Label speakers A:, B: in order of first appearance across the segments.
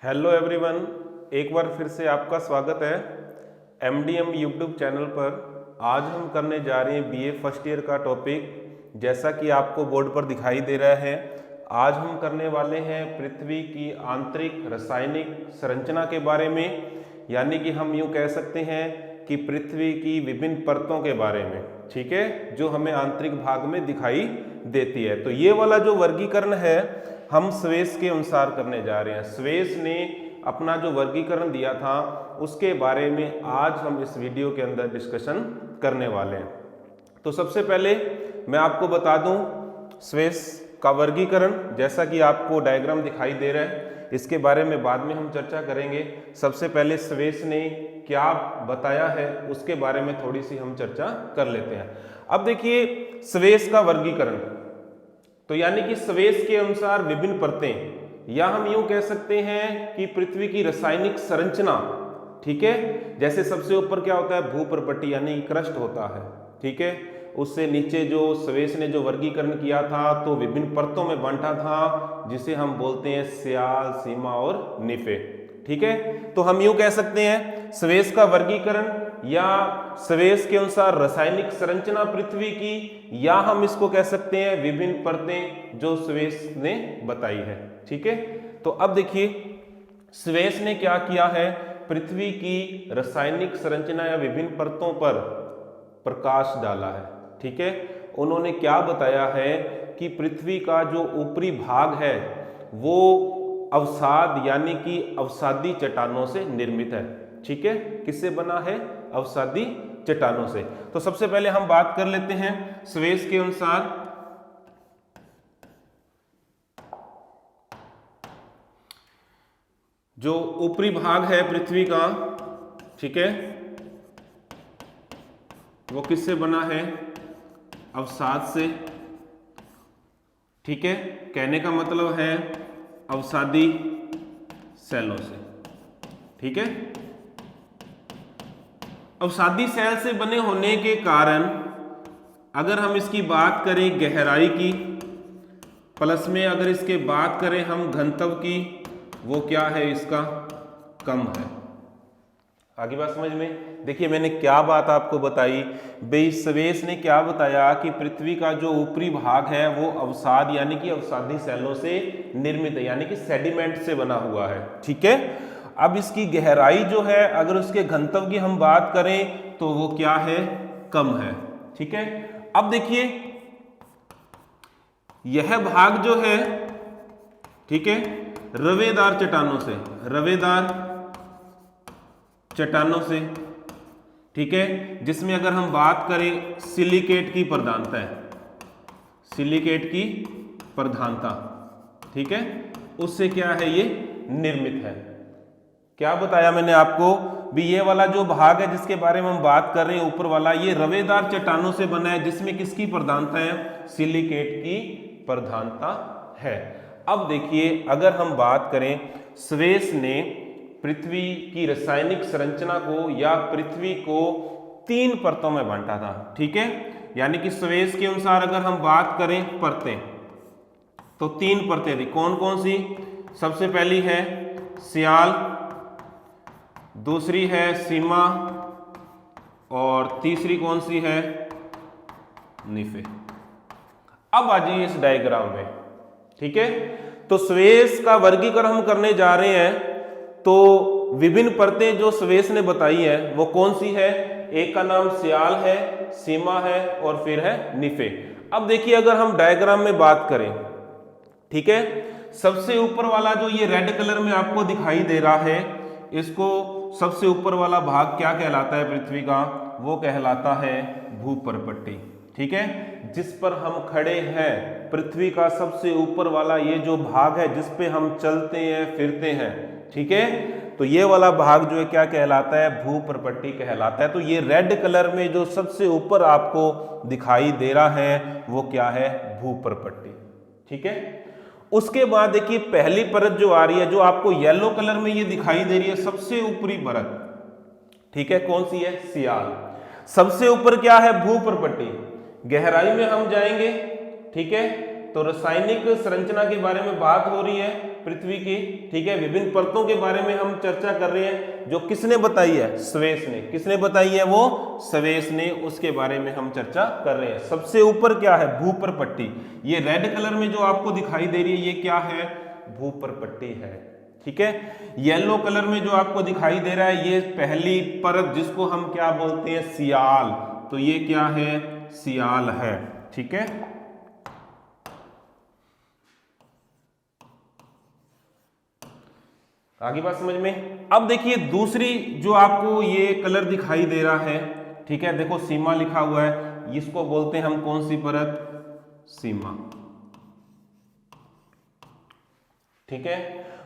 A: Hello everyone, एक बार फिर से आपका स्वागत है एमडीएम यूट्यूब चैनल पर। आज हम करने जा रहे हैं बीए फर्स्ट ईयर का टॉपिक। जैसा कि आपको बोर्ड पर दिखाई दे रहा है, आज हम करने वाले हैं पृथ्वी की आंतरिक रासायनिक संरचना के बारे में, यानी कि हम यूँ कह सकते हैं कि पृथ्वी की विभिन्न परतों के बारे में, ठीक है, जो हमें आंतरिक भाग में दिखाई देती है। तो ये वाला जो वर्गीकरण है हम स्वेस के अनुसार करने जा रहे हैं। स्वेस ने अपना जो वर्गीकरण दिया था उसके बारे में आज हम इस वीडियो के अंदर डिस्कशन करने वाले हैं। तो सबसे पहले मैं आपको बता दूं स्वेस का वर्गीकरण, जैसा कि आपको डायग्राम दिखाई दे रहा है, इसके बारे में बाद में हम चर्चा करेंगे। सबसे पहले स्वेस ने क्या बताया है उसके बारे में थोड़ी सी हम चर्चा कर लेते हैं। अब देखिए स्वेस का वर्गीकरण, तो यानी कि स्वेस के अनुसार विभिन्न परतें, या हम यूं कह सकते हैं कि पृथ्वी की रासायनिक संरचना, ठीक है। जैसे सबसे ऊपर क्या होता है, भूपर्पट्टी यानी क्रस्ट होता है, ठीक है। उससे नीचे जो स्वेस ने जो वर्गीकरण किया था तो विभिन्न परतों में बांटा था, जिसे हम बोलते हैं स्याल, सीमा और निफे, ठीक है। तो हम यूं कह सकते हैं स्वेस का वर्गीकरण या स्वेस के अनुसार रासायनिक संरचना पृथ्वी की, या हम इसको कह सकते हैं विभिन्न परतें जो स्वेस ने बताई है, ठीक है। तो अब देखिए स्वेस ने क्या किया है, पृथ्वी की रासायनिक संरचना या विभिन्न परतों पर प्रकाश डाला है, ठीक है। उन्होंने क्या बताया है कि पृथ्वी का जो ऊपरी भाग है वो अवसाद यानी कि अवसादी चट्टानों से निर्मित है, ठीक है। किससे बना है? अवसादी चट्टानों से। तो सबसे पहले हम बात कर लेते हैं स्वेस के अनुसार जो ऊपरी भाग है पृथ्वी का, ठीक है, वो किससे बना है? अवसाद से, ठीक है। कहने का मतलब है अवसादी सेलों से, ठीक है। अवसादी सेल से बने होने के कारण अगर हम इसकी बात करें गहराई की, प्लस में अगर इसके बात करें हम घनत्व की, वो क्या है? इसका कम है। आगे बात समझ में? देखिए मैंने क्या बात आपको बताई भाई, स्वेस ने क्या बताया कि पृथ्वी का जो ऊपरी भाग है वो अवसाद यानी कि अवसादी सेलों से निर्मित है, यानी कि सेडिमेंट से बना हुआ है, ठीक है। अब इसकी गहराई जो है, अगर उसके घनत्व की हम बात करें तो वो क्या है? कम है, ठीक है। अब देखिए यह भाग जो है, ठीक है, रवेदार चट्टानों से, रवेदार चट्टानों से, ठीक है, जिसमें अगर हम बात करें सिलिकेट की प्रधानता है, सिलिकेट की प्रधानता, ठीक है, उससे क्या है? ये निर्मित है। क्या बताया मैंने आपको भी? ये वाला जो भाग है जिसके बारे में हम बात कर रहे हैं ऊपर वाला, ये रवेदार चट्टानों से बना है, जिसमें किसकी प्रधानता है? सिलिकेट की प्रधानता है। अब देखिए अगर हम बात करें, स्वेस ने पृथ्वी की रासायनिक संरचना को या पृथ्वी को 3 परतों में बांटा था, ठीक है। यानी कि स्वेस के अनुसार अगर हम बात करें परतें, तो 3 परतें थी। कौन कौन सी? सबसे पहली है स्याल, दूसरी है सीमा, और तीसरी कौन सी है? निफे। अब आ जाइए इस डायग्राम में, ठीक है। तो स्वेस का वर्गीकरण हम करने जा रहे हैं, तो विभिन्न परतें जो स्वेस ने बताई है वो कौन सी है? एक का नाम स्याल है, सीमा है, और फिर है निफे। अब देखिए अगर हम डायग्राम में बात करें, ठीक है, सबसे ऊपर वाला जो ये रेड कलर में आपको दिखाई दे रहा है, इसको सबसे ऊपर वाला भाग क्या कहलाता है पृथ्वी का? वो कहलाता है भूपर्पट्टी, ठीक है, जिस पर हम खड़े हैं। पृथ्वी का सबसे ऊपर वाला ये जो भाग है जिस पे हम चलते हैं फिरते हैं, ठीक है, तो ये वाला भाग जो है क्या कहलाता है? भूपर्पट्टी कहलाता है। तो ये रेड कलर में जो सबसे ऊपर आपको दिखाई दे रहा है वो क्या है? भूपर्पट्टी, ठीक है। उसके बाद देखिए पहली परत जो आ रही है, जो आपको येलो कलर में ये दिखाई दे रही है, सबसे ऊपरी परत, ठीक है, कौन सी है? सियाल। सबसे ऊपर क्या है? भूपर्पट्टी। गहराई में हम जाएंगे, ठीक है, तो रासायनिक संरचना के बारे में बात हो रही है पृथ्वी की, ठीक है। विभिन्न परतों के बारे में हम चर्चा कर रहे हैं, जो किसने बताई है? स्वेस ने। किसने बताई है? वो स्वेस ने, उसके बारे में हम चर्चा कर रहे हैं। सबसे ऊपर क्या है? भूपर्पट्टी। ये रेड कलर में जो आपको दिखाई दे रही है ये क्या है? भूपर्पट्टी है, ठीक है। येलो कलर में जो आपको दिखाई दे रहा है ये पहली परत, जिसको हम क्या बोलते हैं? सियाल। तो ये क्या है? सियाल है, ठीक है। आगे बात समझ में। अब देखिए दूसरी जो आपको ये कलर दिखाई दे रहा है, ठीक है, देखो सीमा लिखा हुआ है, इसको बोलते हैं हम कौन सी परत? सीमा, ठीक है।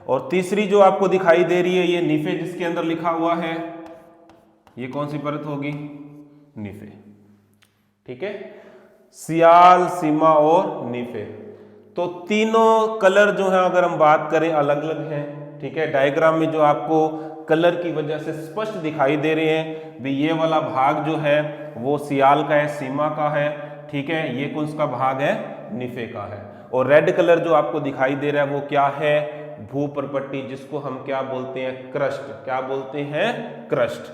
A: और तीसरी जो आपको दिखाई दे रही है ये निफे, जिसके अंदर लिखा हुआ है, ये कौन सी परत होगी? निफे, ठीक है। सियाल, सीमा और निफे। तो तीनों कलर जो है अगर हम बात करें अलग अलग हैं, ठीक है। डायग्राम में जो आपको कलर की वजह से स्पष्ट दिखाई दे रहे हैं भी ये वाला भाग जो है वो सियाल का है, सीमा का है, ठीक है। ये कौन सा भाग है? निफे का है। और रेड कलर जो आपको दिखाई दे रहा है वो क्या है? भूपर्पट्टी, जिसको हम क्या बोलते हैं? क्रस्ट। क्या बोलते हैं? क्रस्ट,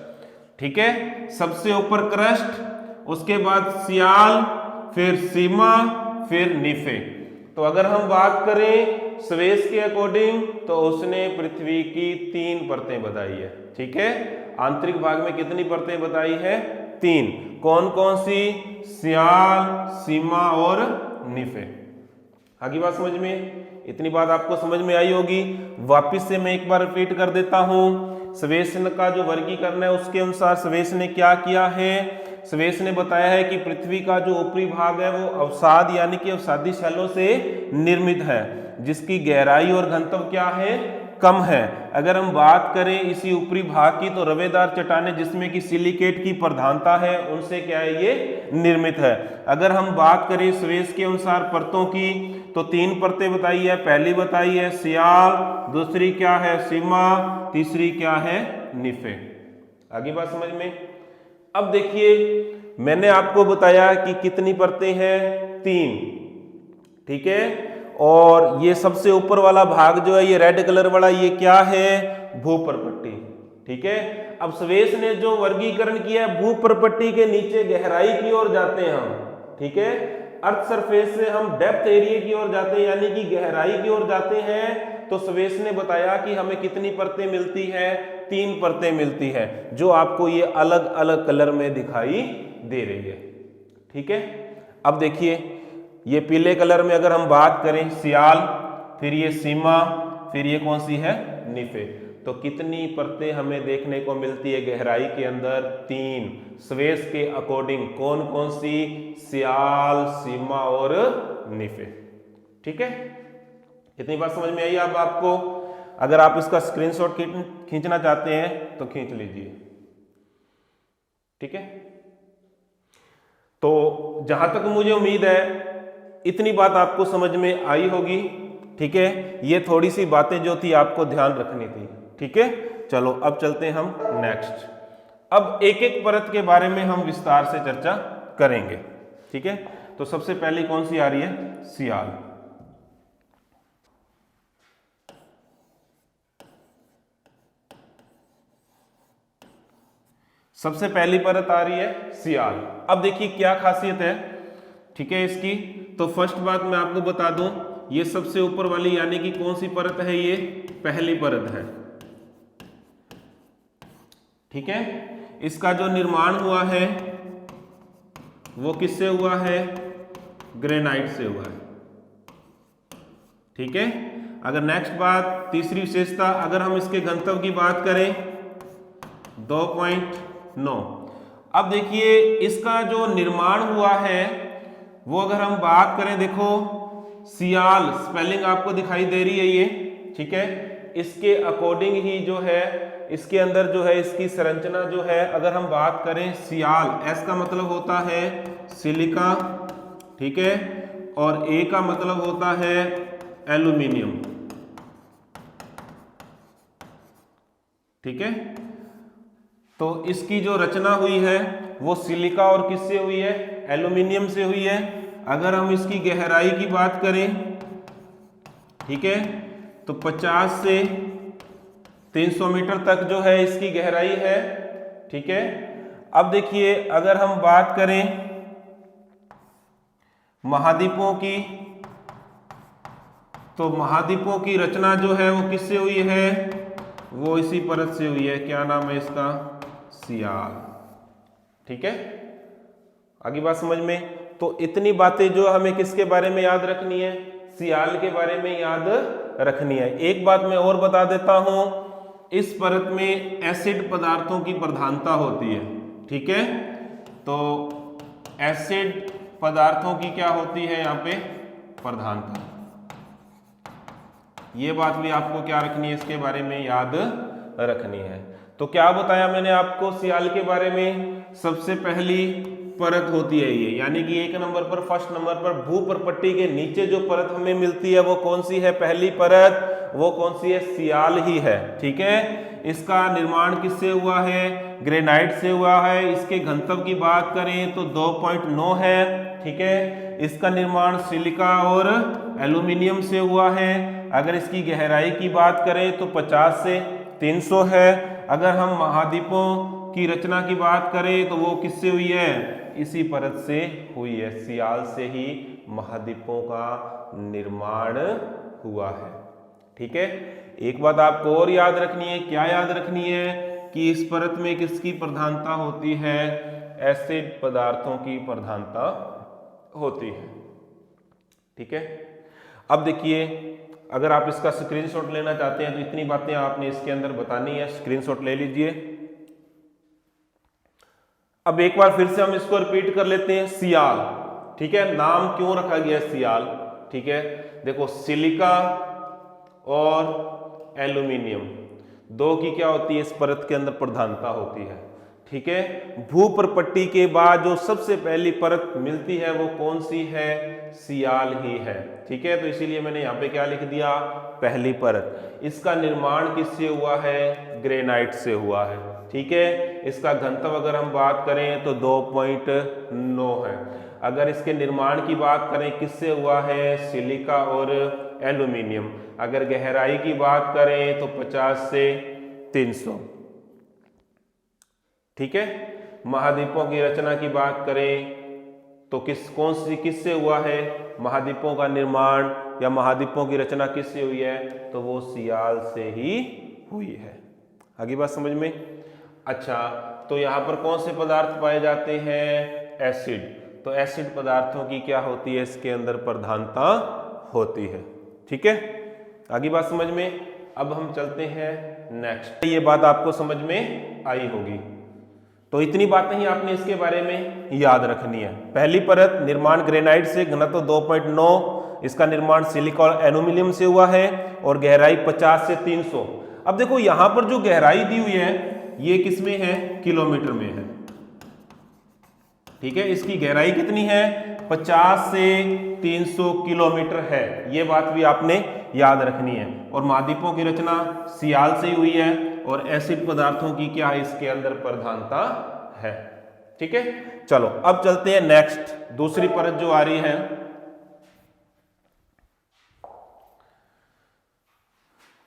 A: ठीक है। सबसे ऊपर क्रस्ट, उसके बाद सियाल, फिर सीमा, फिर निफे। तो अगर हम बात करें स्वेस के अकॉर्डिंग तो उसने पृथ्वी की 3 परतें बताई है, ठीक है। आंतरिक भाग में कितनी परतें बताई है? 3। कौन कौन सी? सियाल, सीमा और निफे। आगे बात समझ में? इतनी बात आपको समझ में आई होगी। वापिस से मैं एक बार रिपीट कर देता हूं। स्वेस का जो वर्गीकरण है उसके अनुसार स्वेस ने क्या किया है? स्वेस ने बताया है कि पृथ्वी का जो ऊपरी भाग है वो अवसाद यानी कि अवसादी शैलों से निर्मित है, जिसकी गहराई और घनत्व क्या है? कम है। अगर हम बात करें इसी ऊपरी भाग की तो रवेदार चट्टानें जिसमें कि सिलिकेट की प्रधानता है उनसे क्या है? ये निर्मित है। अगर हम बात करें स्वेस के अनुसार परतों की तो 3 परतें बताई है। पहली बताई है सियाल, दूसरी क्या है? सीमा, तीसरी क्या है? निफे। आगे बात समझ में? अब देखिए मैंने आपको बताया कि कितनी परतें हैं? 3, ठीक है। और ये सबसे ऊपर वाला भाग जो है ये रेड कलर वाला, ये क्या है? भूपर्पट्टी, ठीक है। अब स्वेस ने जो वर्गीकरण किया है, भूपर्पट्टी के नीचे गहराई की ओर जाते हैं हम, ठीक है। अर्थ सरफेस से हम डेप्थ एरिया की ओर जाते हैं यानी कि गहराई की ओर जाते हैं। तो स्वेस ने बताया कि हमें कितनी परतें मिलती है? 3 परतें मिलती है, जो आपको ये अलग अलग कलर में दिखाई दे रही है, ठीक है। अब देखिए ये पीले कलर में अगर हम बात करें सियाल, फिर ये सीमा, फिर ये कौन सी है? निफे। तो कितनी परतें हमें देखने को मिलती है गहराई के अंदर? 3। स्वेस के अकॉर्डिंग कौन कौन सी? सियाल, सीमा और निफे, ठीक है। कितनी बात समझ में आई अब आपको? अगर आप इसका स्क्रीनशॉट खींचना चाहते हैं तो खींच लीजिए, ठीक है। तो जहां तक मुझे उम्मीद है इतनी बात आपको समझ में आई होगी, ठीक है। ये थोड़ी सी बातें जो थी आपको ध्यान रखनी थी, ठीक है। चलो अब चलते हैं हम नेक्स्ट। अब एक एक परत के बारे में हम विस्तार से चर्चा करेंगे, ठीक है। तो सबसे पहले कौन सी आ रही है? सियाल। सबसे पहली परत आ रही है सियाल। अब देखिए क्या खासियत है, ठीक है, इसकी। तो फर्स्ट बात मैं आपको बता दूं, ये सबसे ऊपर वाली यानी कि कौन सी परत है? ये पहली परत है, ठीक है। इसका जो निर्माण हुआ है वो किससे हुआ है? ग्रेनाइट से हुआ है, ठीक है। अगर नेक्स्ट बात, तीसरी विशेषता, अगर हम इसके घनत्व की बात करें 2.9। अब देखिए इसका जो निर्माण हुआ है वो अगर हम बात करें, देखो सियाल स्पेलिंग आपको दिखाई दे रही है ये, ठीक है। इसके अकॉर्डिंग ही जो है इसके अंदर जो है इसकी संरचना जो है, अगर हम बात करें सियाल, एस का मतलब होता है सिलिका, ठीक है, और ए का मतलब होता है एल्यूमिनियम, ठीक है। तो इसकी जो रचना हुई है वो सिलिका और किससे हुई है? एल्यूमिनियम से हुई है। अगर हम इसकी गहराई की बात करें, ठीक है, तो 50 से 300 मीटर तक जो है इसकी गहराई है, ठीक है। अब देखिए अगर हम बात करें महाद्वीपों की, तो महाद्वीपों की रचना जो है वो किससे हुई है, वो इसी परत से हुई है। क्या नाम है इसका, सियाल, ठीक है। आगे बात समझ में। तो इतनी बातें जो हमें किसके बारे में याद रखनी है, सियाल के बारे में याद रखनी है। एक बात मैं और बता देता हूं, इस परत में एसिड पदार्थों की प्रधानता होती है, ठीक है। तो एसिड पदार्थों की क्या होती है यहाँ पे, प्रधानता। ये बात भी आपको क्या रखनी है, इसके बारे में याद रखनी है। तो क्या बताया मैंने आपको सियाल के बारे में, सबसे पहली परत होती है ये, यानी कि एक नंबर पर, फर्स्ट नंबर पर भूप्रपट्टी के नीचे जो परत हमें मिलती है वो कौन सी है, पहली परत, वो कौन सी है, सियाल ही है, ठीक है। इसका निर्माण किससे हुआ है, ग्रेनाइट से हुआ है। इसके घनत्व की बात करें तो 2.9 है, ठीक है। इसका निर्माण सिलिका और एल्यूमिनियम से हुआ है। अगर इसकी गहराई की बात करें तो 50 से 300 है। अगर हम महाद्वीपों की रचना की बात करें तो वो किससे हुई है, इसी परत से हुई है, सियाल से ही महाद्वीपों का निर्माण हुआ है, ठीक है। एक बात आपको और याद रखनी है, क्या याद रखनी है, कि इस परत में किसकी प्रधानता होती है, एसिड पदार्थों की प्रधानता होती है, ठीक है। अब देखिए अगर आप इसका स्क्रीनशॉट लेना चाहते हैं तो इतनी बातें आपने इसके अंदर बतानी है, स्क्रीनशॉट ले लीजिए। अब एक बार फिर से हम इसको रिपीट कर लेते हैं, सियाल, ठीक है। नाम क्यों रखा गया सियाल, ठीक है। देखो सिलिका और एल्यूमिनियम दो की क्या होती है, इस परत के अंदर प्रधानता होती है, ठीक है। भूप्रपट्टी के बाद जो सबसे पहली परत मिलती है वो कौन सी है, सियाल ही है, ठीक है। तो इसीलिए मैंने यहाँ पे क्या लिख दिया, पहली परत। इसका निर्माण किससे हुआ है, ग्रेनाइट से हुआ है, ठीक है। इसका घनत्व अगर हम बात करें तो 2.9 है। अगर इसके निर्माण की बात करें किससे हुआ है, सिलिका और एल्यूमिनियम। अगर गहराई की बात करें तो 50 से 300, ठीक है। महाद्वीपों की रचना की बात करें तो किससे हुआ है, महाद्वीपों का निर्माण या महाद्वीपों की रचना किससे हुई है, तो वो सियाल से ही हुई है। आगे बात समझ में। अच्छा, तो यहाँ पर कौन से पदार्थ पाए जाते हैं, एसिड। तो एसिड पदार्थों की क्या होती है, इसके अंदर प्रधानता होती है, ठीक है। आगे बात समझ में। अब हम चलते हैं नेक्स्ट। ये बात आपको समझ में आई होगी, तो इतनी बातें ही आपने इसके बारे में याद रखनी है। पहली परत निर्माण ग्रेनाइट से, घनत्व 2.9, इसका निर्माण सिलिका और एल्यूमिनियम से हुआ है और गहराई 50 से 300। अब देखो यहां पर जो गहराई दी हुई है ये किसमें है, किलोमीटर में है, ठीक है। इसकी गहराई कितनी है, 50 से 300 किलोमीटर है, ये बात भी आपने याद रखनी है। और महाद्वीपों की रचना सियाल से हुई है और एसिड पदार्थों की क्या है, इसके अंदर प्रधानता है, ठीक है। चलो अब चलते हैं नेक्स्ट, दूसरी परत जो आ रही है।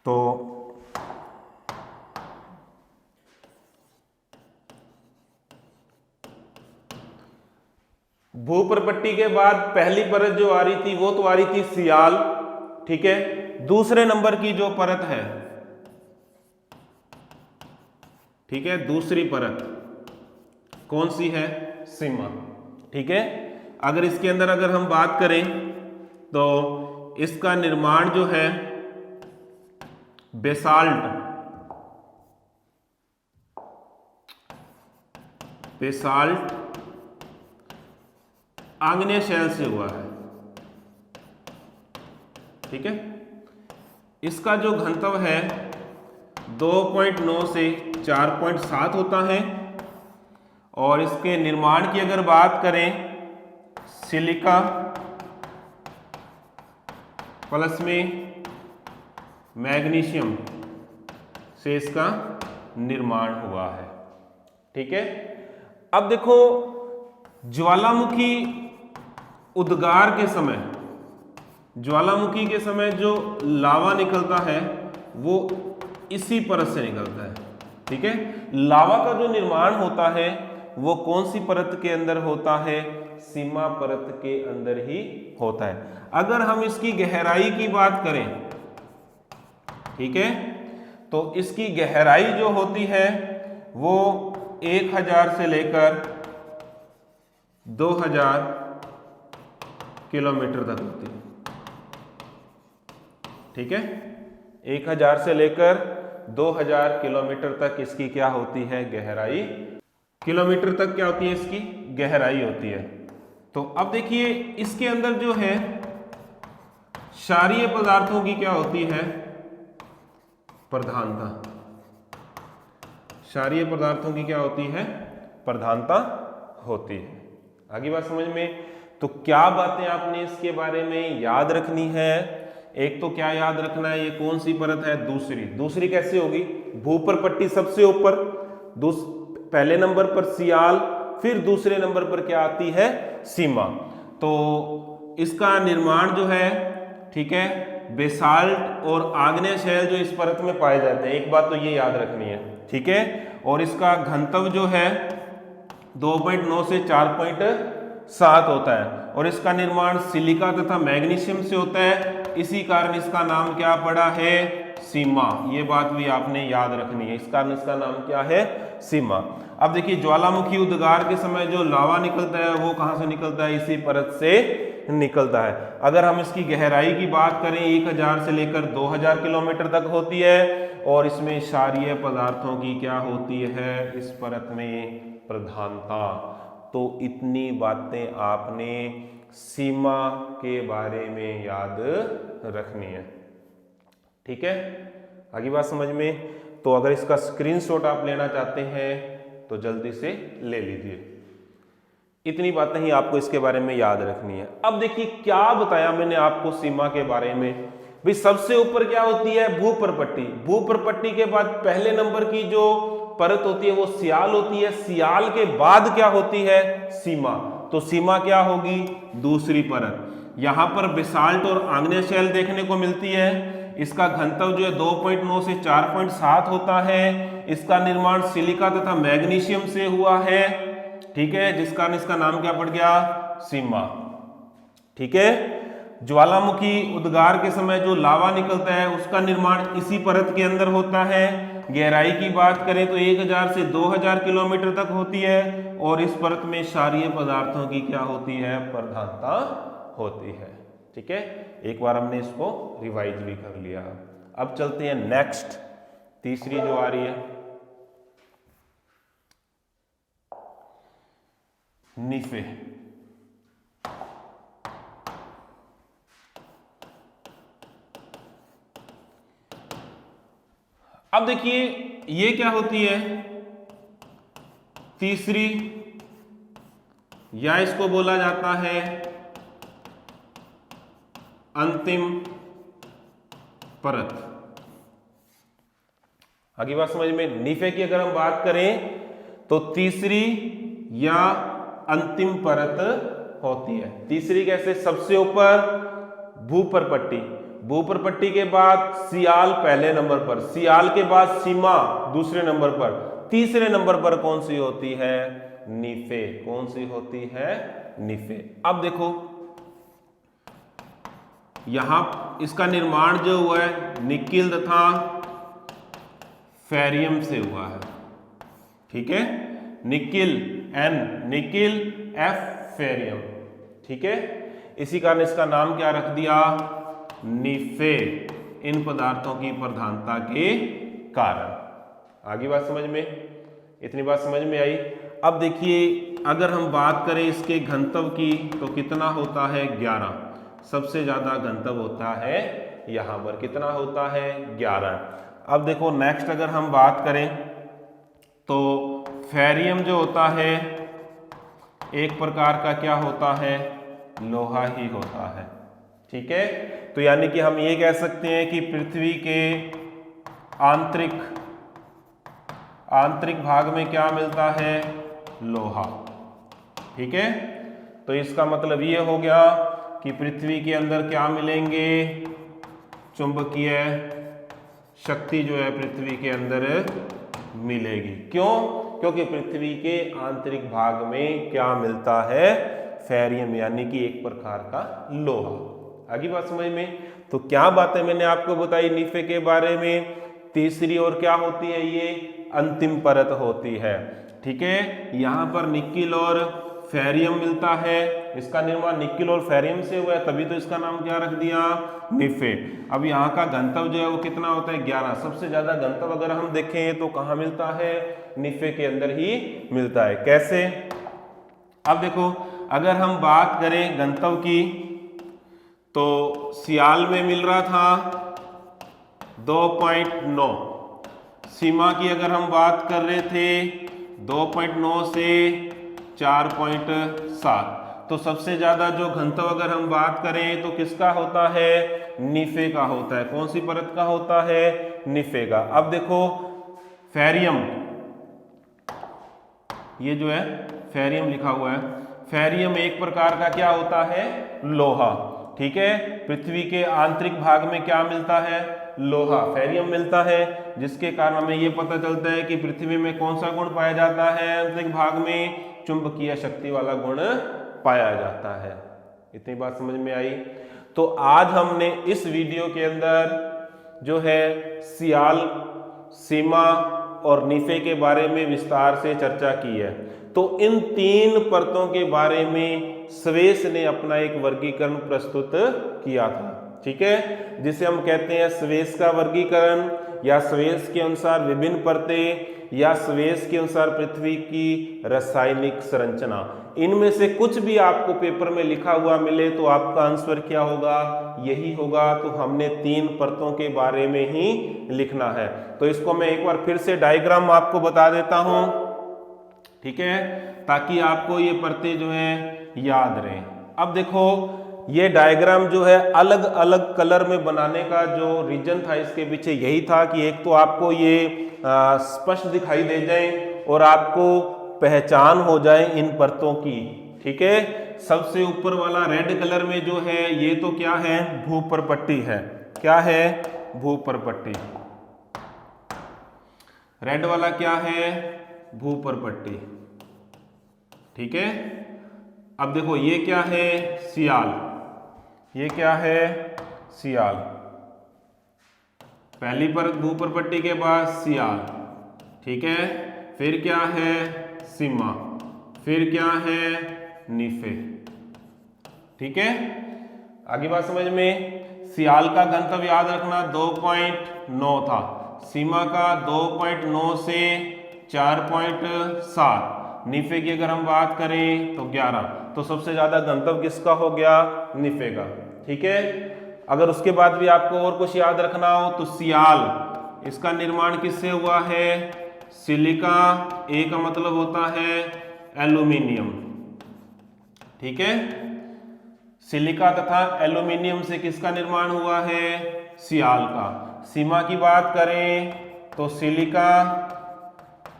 A: तो भूप्रपट्टी के बाद पहली परत जो आ रही थी वो तो आ रही थी सियाल, ठीक है। दूसरे नंबर की जो परत है, ठीक है, दूसरी परत कौन सी है, सीमा, ठीक है। अगर इसके अंदर अगर हम बात करें तो इसका निर्माण जो है बेसाल्ट आग्नेय शैल से हुआ है, ठीक है। इसका जो घनत्व है 2.9 से 4.7 होता है और इसके निर्माण की अगर बात करें सिलिका प्लस में मैग्नीशियम से इसका निर्माण हुआ है, ठीक है। अब देखो ज्वालामुखी उद्गार के समय, ज्वालामुखी के समय जो लावा निकलता है वो इसी परत से निकलता है। ठीक है, लावा का जो निर्माण होता है वो कौन सी परत के अंदर होता है? सीमा परत के अंदर ही होता है। अगर हम इसकी गहराई की बात करें, ठीक है, तो इसकी गहराई जो होती है वो 1000 से लेकर 2000 किलोमीटर तक होती है। ठीक है, 1000 से लेकर 2000 किलोमीटर तक इसकी क्या होती है? गहराई। किलोमीटर तक क्या होती है? इसकी गहराई होती है। तो अब देखिए इसके अंदर जो है क्षारीय पदार्थों की क्या होती है? प्रधानता। क्षारीय पदार्थों की क्या होती है? प्रधानता होती है। आगे बात समझ में? तो क्या बातें आपने इसके बारे में याद रखनी है? एक तो क्या याद रखना है, ये कौन सी परत है? दूसरी कैसे होगी? भूपर पट्टी सबसे ऊपर, पहले नंबर पर सियाल, फिर दूसरे नंबर पर क्या आती है? सीमा। तो इसका निर्माण जो है, ठीक है, बेसाल्ट और आग्नेय शैल जो इस परत में पाए जाते हैं, एक बात तो ये याद रखनी है। ठीक है, और इसका घनत्व जो है 2.9 से 4.7 होता है और इसका निर्माण सिलिका तथा मैग्नीशियम से होता है। इसी कारण इसका नाम क्या पड़ा है? सीमा। ये बात भी आपने याद रखनी है, इस कारण इसका नाम क्या है? सीमा। अब देखिए ज्वालामुखी उद्गार के समय जो लावा निकलता है वो कहां से निकलता है? इसी परत से निकलता है। अगर हम इसकी गहराई की बात करें 1000 से लेकर 2000 किलोमीटर तक होती है और इसमें क्षारीय पदार्थों की क्या होती है? इस परत में प्रधानता। तो इतनी बातें आपने सीमा के बारे में याद रखनी है। ठीक है, आगे बात समझ में? तो अगर इसका स्क्रीनशॉट आप लेना चाहते हैं तो जल्दी से ले लीजिए। इतनी बातें ही आपको इसके बारे में याद रखनी है। अब देखिए क्या बताया मैंने आपको सीमा के बारे में। भाई सबसे ऊपर क्या होती है? भूपरपट्टी। भूपरपट्टी के बाद पहले नंबर की जो परत होती है वो सियाल होती है। सियाल के बाद क्या होती है? सीमा। तो सीमा क्या होगी? दूसरी परत। यहां पर बेसाल्ट और आग्नेय शैल देखने को मिलती है। इसका घनत्व जो है 2.9 से 4.7 होता है। इसका निर्माण सिलिका तथा मैग्नीशियम से हुआ है। ठीक है, जिस कारण इसका नाम क्या पड़ गया? सीमा। ठीक है, ज्वालामुखी उद्गार के समय जो लावा निकलता है उसका निर्माण इसी परत के अंदर होता है। गहराई की बात करें तो 1000 से 2000 किलोमीटर तक होती है और इस परत में क्षारीय पदार्थों की क्या होती है? प्रधानता होती है। ठीक है, एक बार हमने इसको रिवाइज भी कर लिया। अब चलते हैं नेक्स्ट, तीसरी जो आ रही है निफे। अब देखिए ये क्या होती है? तीसरी, या इसको बोला जाता है अंतिम परत। आगे बात समझ में? निफे की अगर हम बात करें तो तीसरी या अंतिम परत होती है। तीसरी कैसे? सबसे ऊपर भूपरपट्टी, भूपरपट्टी के बाद सियाल पहले नंबर पर, सियाल के बाद सीमा दूसरे नंबर पर, तीसरे नंबर पर कौन सी होती है? निफे। कौन सी होती है? निफे। अब देखो यहां इसका निर्माण जो हुआ है निकिल तथा फेरियम से हुआ है। ठीक है, nickel N, nickel F, ferrum. ठीक है, इसी कारण इसका नाम क्या रख दिया? निफे। इन पदार्थों की प्रधानता के कारण। आगे बात समझ में? इतनी बात समझ में आई। अब देखिए अगर हम बात करें इसके घनत्व की तो कितना होता है? 11। सबसे ज्यादा घनत्व होता है यहां पर। कितना होता है? 11। अब देखो नेक्स्ट अगर हम बात करें तो फेरियम जो होता है एक प्रकार का क्या होता है? लोहा ही होता है। ठीक है, तो यानी कि हम ये कह सकते हैं कि पृथ्वी के आंतरिक भाग में क्या मिलता है? लोहा। ठीक है, तो इसका मतलब ये हो गया कि पृथ्वी के अंदर क्या मिलेंगे, चुंबकीय शक्ति जो है पृथ्वी के अंदर मिलेगी। क्यों? क्योंकि पृथ्वी के आंतरिक भाग में क्या मिलता है, फेरियम, यानी कि एक प्रकार का लोहा। आगे बात समझ में? तो क्या बातें मैंने आपको बताई निफे के बारे में। तीसरी और क्या होती है, ये अंतिम परत होती है। ठीक है, यहाँ पर निकिल और फेरियम मिलता है, इसका निर्माण निकिल और फेरियम से हुआ है, तभी तो इसका नाम क्या रख दिया, निफे। अब यहाँ का घनत्व जो है वो कितना होता है, 11। सबसे ज्यादा घनत्व अगर हम देखें तो कहाँ मिलता है, निफे के अंदर ही मिलता है। कैसे? अब देखो, अगर हम बात करें घनत्व की तो सियाल में मिल रहा था 2.9, सीमा की अगर हम बात कर रहे थे 2.9 से 4.7। तो सबसे ज्यादा जो घनत्व अगर हम बात करें तो किसका होता है, निफे का होता है। कौन सी परत का होता है, निफे का। अब देखो फेरियम, ये जो है फेरियम लिखा हुआ है, फेरियम एक प्रकार का क्या होता है, लोहा। ठीक है, पृथ्वी के आंतरिक भाग में क्या मिलता है, लोहा, फेरियम मिलता है, जिसके कारण हमें यह पता चलता है कि पृथ्वी में कौन सा गुण पाया जाता है, आंतरिक भाग में चुंबकीय शक्ति वाला गुण पाया जाता है। इतनी बात समझ में आई? तो आज हमने इस वीडियो के अंदर जो है सियाल, सीमा और निफे के बारे में विस्तार से चर्चा की है। तो इन तीन परतों के बारे में स्वेस ने अपना एक वर्गीकरण प्रस्तुत किया था। ठीक है, जिसे हम कहते हैं स्वेस का वर्गीकरण, या स्वेस के अनुसार विभिन्न परतें, या स्वेस के अनुसार पृथ्वी की रासायनिक संरचना। इनमें से कुछ भी आपको पेपर में लिखा हुआ मिले तो आपका आंसर क्या होगा, यही होगा। तो हमने तीन परतों के बारे में ही लिखना है। तो इसको मैं एक बार फिर से डायग्राम आपको बता देता हूं, ठीक है, ताकि आपको ये परतें जो है याद रहें। अब देखो, ये डायग्राम जो है अलग अलग कलर में बनाने का जो रीजन था इसके पीछे यही था कि एक तो आपको ये स्पष्ट दिखाई दे जाए और आपको पहचान हो जाए इन परतों की। ठीक है, सबसे ऊपर वाला रेड कलर में जो है ये तो क्या है, भूपर्पट्टी है। क्या है, भूपर्पट्टी। रेड वाला क्या है, भूपर्पट्टी। ठीक है, अब देखो ये क्या है, सियाल। ये क्या है, सियाल। पहली पर भूपर्पट्टी के बाद सियाल। ठीक है, फिर क्या है, सीमा, फिर क्या है, निफे। ठीक है, आगे बात समझ में? सियाल का घनत्व याद रखना 2.9 था, सीमा का 2.9 से 4.7, निफे की अगर हम बात करें तो 11। तो सबसे ज्यादा घनत्व किसका हो गया, निफे का। ठीक है, अगर उसके बाद भी आपको और कुछ याद रखना हो तो सियाल, इसका निर्माण किससे हुआ है, सिलिका, ए का मतलब होता है एल्यूमिनियम। ठीक है, सिलिका तथा एल्यूमिनियम से किसका निर्माण हुआ है, सियाल का। सीमा की बात करें तो सिलिका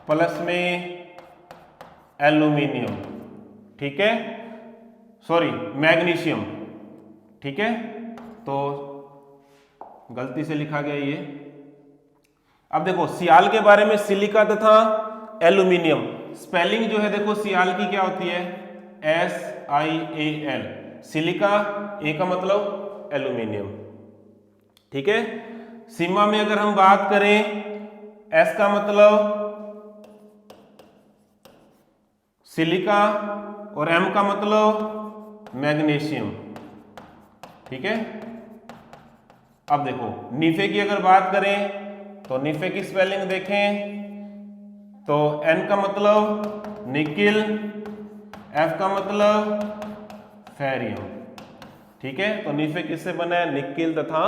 A: प्लस में एल्यूमिनियम, ठीक है, सॉरी मैग्नीशियम। ठीक है, तो गलती से लिखा गया ये। अब देखो सियाल के बारे में, सिलिका तथा एल्यूमिनियम, स्पेलिंग जो है देखो सियाल की क्या होती है, SIAL, सिलिका, ए का मतलब एल्यूमिनियम। ठीक है, सीमा में अगर हम बात करें, S का मतलब सिलिका और M का मतलब मैग्नीशियम। ठीक है, अब देखो निफे की अगर बात करें तो निफे की स्पेलिंग देखें तो N का मतलब निकिल, F का मतलब फेरियम। ठीक है, तो निफे किससे बना है, निकिल तथा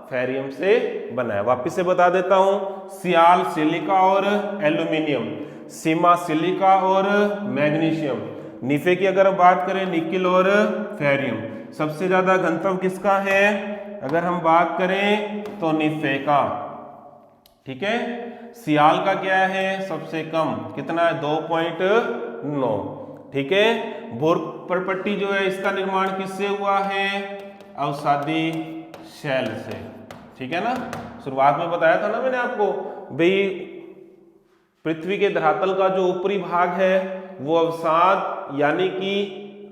A: फेरियम से बना है। वापिस से बता देता हूं, सियाल सिलिका और एल्यूमिनियम, सीमा सिलिका और मैग्नीशियम, निफे की अगर बात करें निकिल और फेरियम। सबसे ज्यादा घनत्व किसका है, अगर हम बात करें तो निफे का। ठीक है, सियाल का क्या है, सबसे कम, कितना है, 2.9। ठीक है, ऊपर पट्टी जो है इसका निर्माण किससे हुआ है? अवसादी शैल से। ठीक है ना, शुरुआत में बताया था ना मैंने आपको भाई पृथ्वी के धरातल का जो ऊपरी भाग है वो अवसाद यानी कि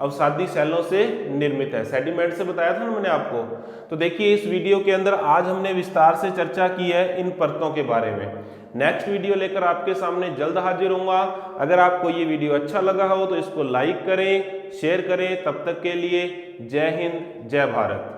A: अवसादी शैलों से निर्मित है, सेडिमेंट से बताया था ना मैंने आपको। तो देखिए इस वीडियो के अंदर आज हमने विस्तार से चर्चा की है इन परतों के बारे में। नेक्स्ट वीडियो लेकर आपके सामने जल्द हाजिर होऊंगा। अगर आपको ये वीडियो अच्छा लगा हो तो इसको लाइक करें, शेयर करें। तब तक के लिए जय हिंद, जय भारत।